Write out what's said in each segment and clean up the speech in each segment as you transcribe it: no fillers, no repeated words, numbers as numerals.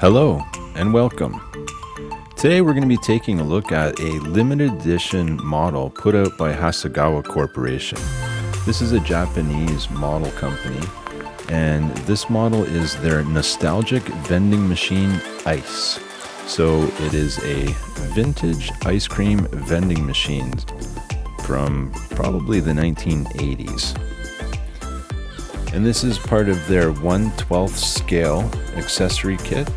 Hello and welcome. Today we're going to be taking a look at a limited edition model put out by Hasegawa Corporation. This is a Japanese model company, and this model is their nostalgic vending machine ice. So it is a vintage ice cream vending machine from probably the 1980s. And this is part of their 1/12 scale accessory kit.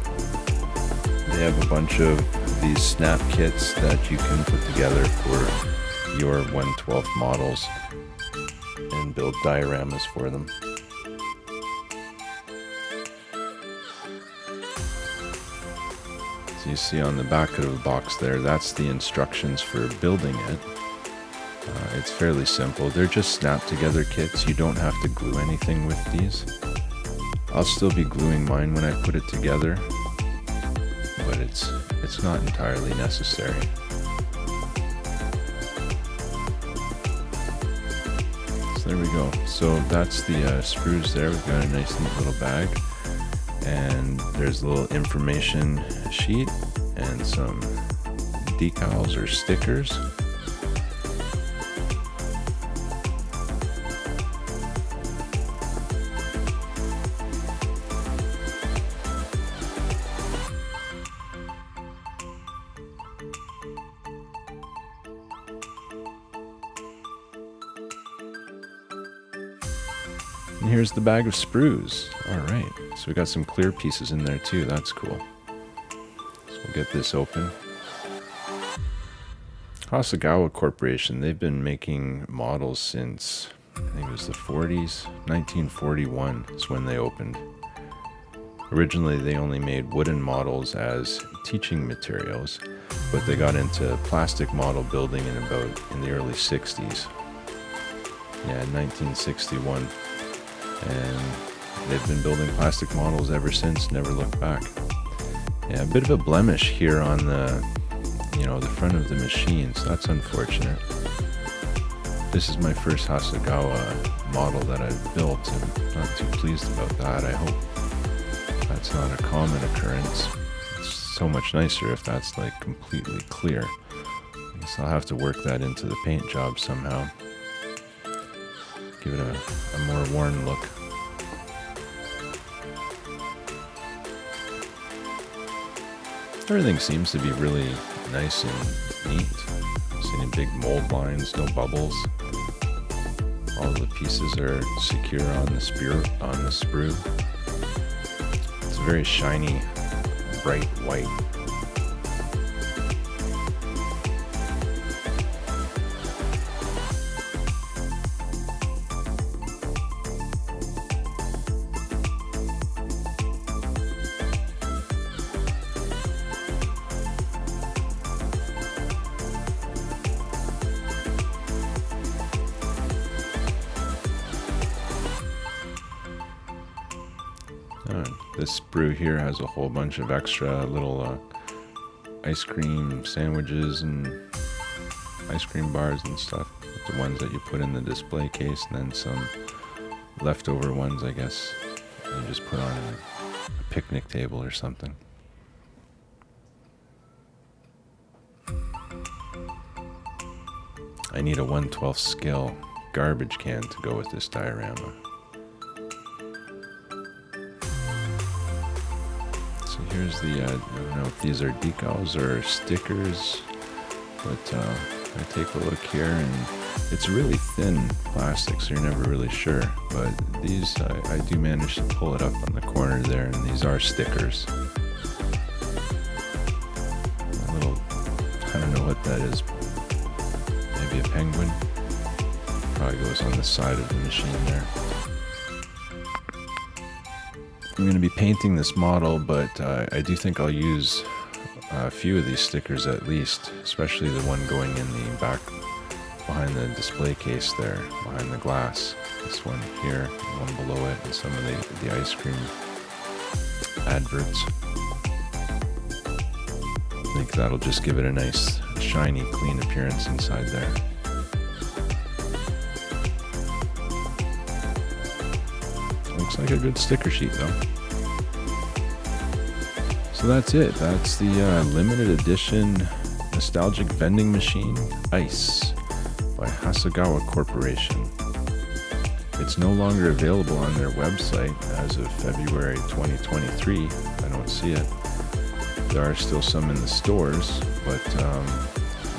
They have a bunch of these snap kits that you can put together for your 1/12 models and build dioramas for them. So you see on the back of the box there, that's the instructions for building it. It's fairly simple. They're just snap together kits. You don't have to glue anything with these. I'll still be gluing mine when I put it together, but it's not entirely necessary. So there we go. So that's the sprues there. We've got a nice neat little bag, and there's a little information sheet and some decals or stickers. And here's the bag of sprues. Alright, so we got some clear pieces in there too, that's cool. So we'll get this open. Hasegawa Corporation, they've been making models since, I think it was the 40s, 1941 is when they opened. Originally they only made wooden models as teaching materials, but they got into plastic model building in the early 60s. Yeah, 1961. And they've been building plastic models ever since, never looked back. Yeah, a bit of a blemish here on the front of the machine, so that's unfortunate. This is my first Hasegawa model that I've built, and I'm not too pleased about that. I hope that's not a common occurrence. It's so much nicer if that's like completely clear. I guess I'll have to work that into the paint job somehow. Give it a more worn look. Everything seems to be really nice and neat. Seeing big mold lines, no bubbles. All the pieces are secure on the sprue. It's very shiny, bright white. This sprue here has a whole bunch of extra little ice cream sandwiches and ice cream bars and stuff. The ones that you put in the display case, and then some leftover ones, I guess, you just put on a picnic table or something. I need a 1/12 scale garbage can to go with this diorama. So here's the, I don't know if these are decals or stickers, but I take a look here, and it's really thin plastic, so you're never really sure. But these, I do manage to pull it up on the corner there, and these are stickers. A little, I don't know what that is, maybe a penguin. Probably goes on the side of the machine there. I'm going to be painting this model, but I do think I'll use a few of these stickers at least, especially the one going in the back behind the display case there, behind the glass. This one here, the one below it, and some of the ice cream adverts. I think that'll just give it a nice, shiny, clean appearance inside there. Looks like a good sticker sheet though. So So that's it. That's the limited edition nostalgic vending machine, Ice, by Hasegawa Corporation. It's no longer available on their website as of February 2023. I don't see it. There are still some in the stores, but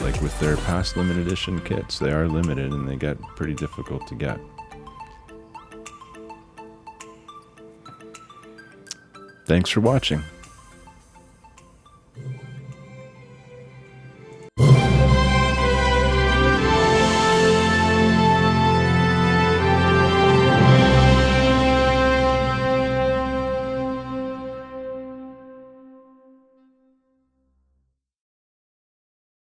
like with their past limited edition kits, they are limited and they get pretty difficult to get. Thanks for watching.